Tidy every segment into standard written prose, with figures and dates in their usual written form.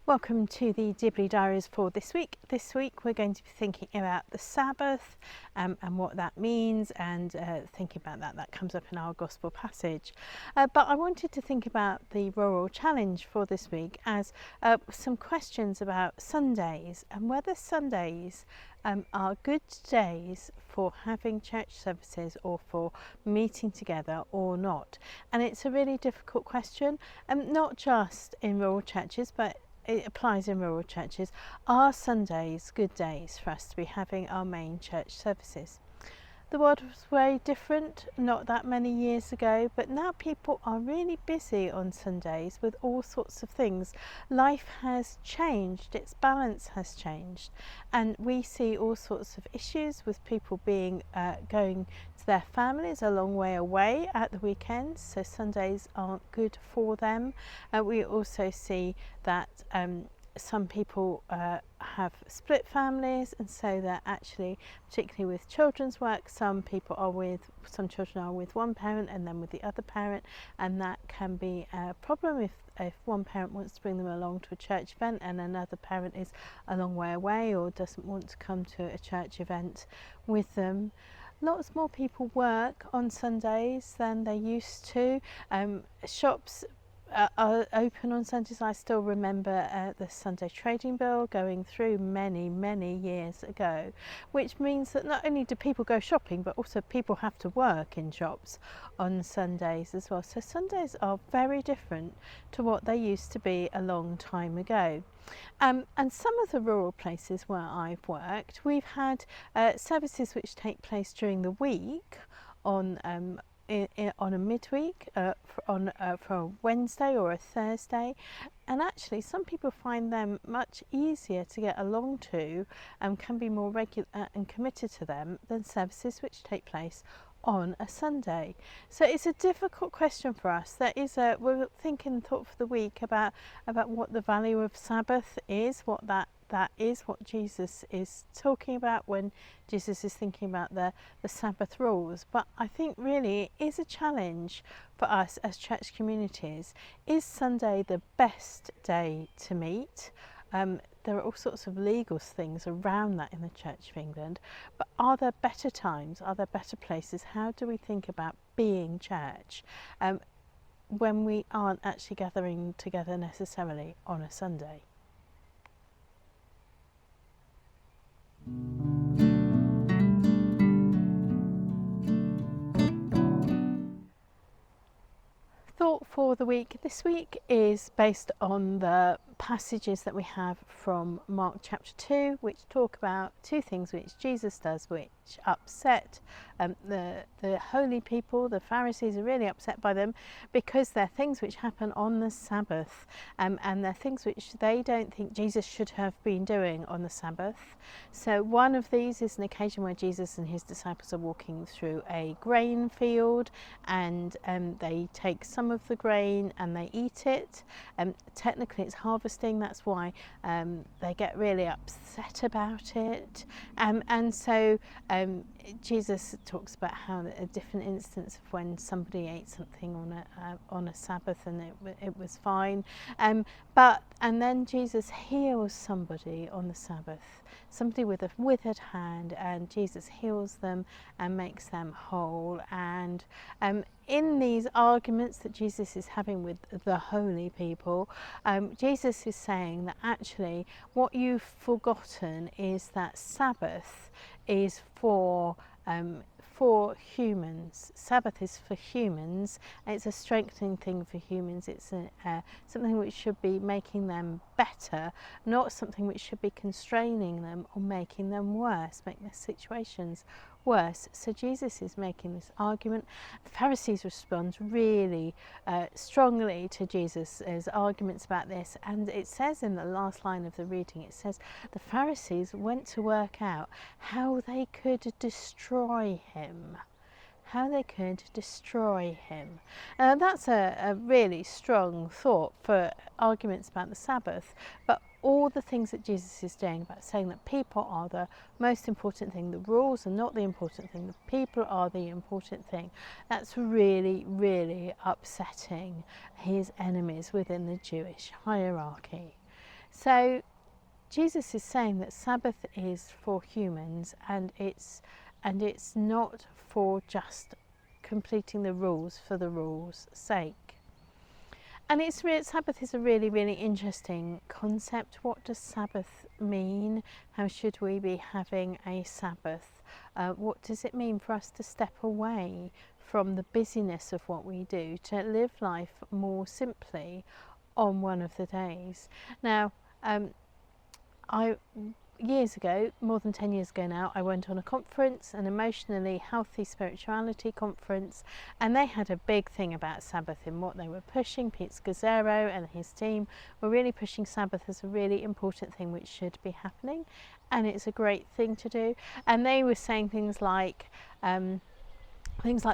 Welcome to the Dibley Diaries for this week. This week we're going to be thinking about the Sabbath and what that means, and thinking about that comes up in our gospel passage. But I wanted to think about the rural challenge for this week as some questions about Sundays and whether Sundays are good days for having church services or for meeting together or not. And it's a really difficult question, not just in rural churches, but it applies in rural churches. Are Sundays good days for us to be having our main church services? The world was very different not that many years ago, but now people are really busy on Sundays with all sorts of things. Life has changed, its balance has changed, and we see all sorts of issues with people being going to their families a long way away at the weekends, so Sundays aren't good for them. We also see that some people have split families, and so that actually, particularly with children's work, some children are with one parent and then with the other parent, and that can be a problem if one parent wants to bring them along to a church event and another parent is a long way away or doesn't want to come to a church event with them. Lots more people work on Sundays than they used to. Shops are open on Sundays. I still remember the Sunday trading bill going through many years ago, which means that not only do people go shopping, but also people have to work in shops on Sundays as well. So Sundays are very different to what they used to be a long time ago. And some of the rural places where I've worked, we've had services which take place during the week on a midweek, for a Wednesday or a Thursday, and actually some people find them much easier to get along to and can be more regular and committed to them than services which take place on a Sunday. So it's a difficult question for us. We're thinking thought for the week about what the value of Sabbath is, what that is, what Jesus is talking about when Jesus is thinking about the Sabbath rules. But I think really it is a challenge for us as church communities. Is Sunday the best day to meet? There are all sorts of legal things around that in the Church of England, but are there better times? Are there better places? How do we think about being church when we aren't actually gathering together necessarily on a Sunday? Thought for the week this week is based on the passages that we have from Mark chapter 2, which talk about two things which Jesus does which upset the holy people. The Pharisees are really upset by them because they're things which happen on the Sabbath, and they're things which they don't think Jesus should have been doing on the Sabbath. So one of these is an occasion where Jesus and his disciples are walking through a grain field, and they take some of the grain and they eat it. Technically it's harvesting, that's why they get really upset about it. And so Jesus talks about how a different instance of when somebody ate something on a Sabbath and it was fine. And then Jesus heals somebody on the Sabbath, somebody with a withered hand, and Jesus heals them and makes them whole. And in these arguments that Jesus is having with the holy people, Jesus is saying that actually what you've forgotten is that Sabbath is for humans. Sabbath is for humans. It's a strengthening thing for humans. It's something which should be making them better, not something which should be constraining them or making them worse, make their situations worse. So Jesus is making this argument. The Pharisees respond really strongly to Jesus' arguments about this, and it says in the last line of the reading, it says the Pharisees went to work out how they could destroy him. That's a really strong thought for arguments about the Sabbath, but all the things that Jesus is doing about saying that people are the most important thing, the rules are not the important thing, the people are the important thing, that's really upsetting his enemies within the Jewish hierarchy. So Jesus is saying that Sabbath is for humans, and it's not for just completing the rules for the rules' sake. And Sabbath is a really, really interesting concept. What does Sabbath mean? How should we be having a Sabbath? What does it mean for us to step away from the busyness of what we do, to live life more simply on one of the days? Now, years ago, more than 10 years ago now, I went on a conference, an emotionally healthy spirituality conference, and they had a big thing about Sabbath in what they were pushing. Pete Scazzero and his team were really pushing Sabbath as a really important thing which should be happening, and it's a great thing to do. And they were saying things like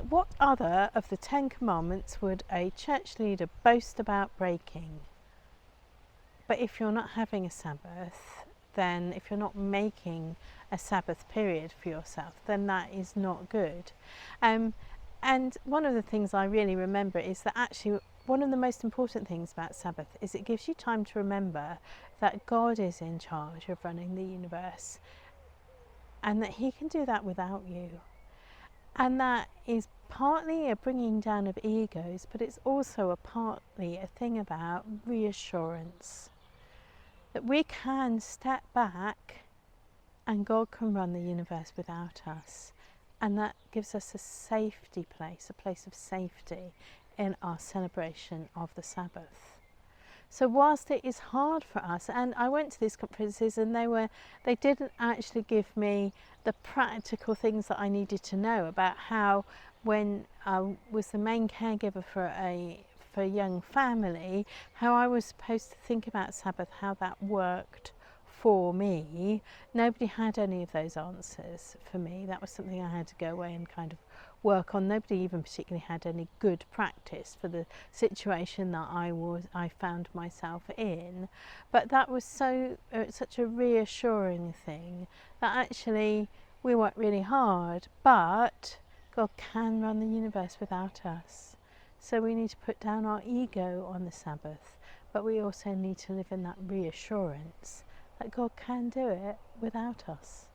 what other of the 10 commandments would a church leader boast about breaking? But if you're not having a Sabbath, then if you're not making a Sabbath period for yourself, then that is not good. And one of the things I really remember is that actually one of the most important things about Sabbath is it gives you time to remember that God is in charge of running the universe, and that he can do that without you. And that is partly a bringing down of egos, but it's also partly a thing about reassurance. That we can step back and God can run the universe without us. And that gives us a safety place, a place of safety in our celebration of the Sabbath. So whilst it is hard for us, and I went to these conferences and they didn't actually give me the practical things that I needed to know about how, when I was the main caregiver for a young family, how I was supposed to think about Sabbath, how that worked for me. Nobody had any of those answers for me. That was something I had to go away and kind of work on. Nobody even particularly had any good practice for the situation that I found myself in. But that was such a reassuring thing that actually we worked really hard, but God can run the universe without us. So we need to put down our ego on the Sabbath, but we also need to live in that reassurance that God can do it without us.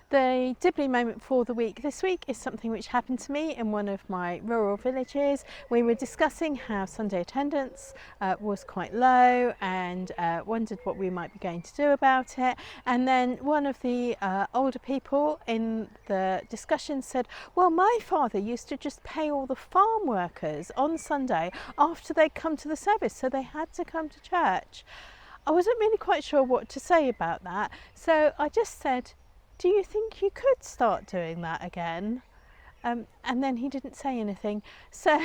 The Dibley moment for the week this week is something which happened to me in one of my rural villages. We were discussing how Sunday attendance was quite low, and wondered what we might be going to do about it. And then one of the older people in the discussion said, well, my father used to just pay all the farm workers on Sunday after they'd come to the service, so they had to come to church. I wasn't really quite sure what to say about that, so I just said, do you think you could start doing that again? And then he didn't say anything. So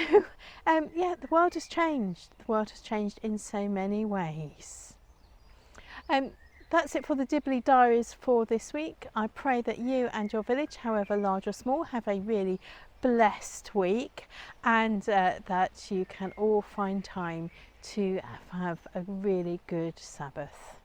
yeah, the world has changed. The world has changed in so many ways. That's it for the Dibley Diaries for this week. I pray that you and your village, however large or small, have a really blessed week, and that you can all find time to have a really good Sabbath.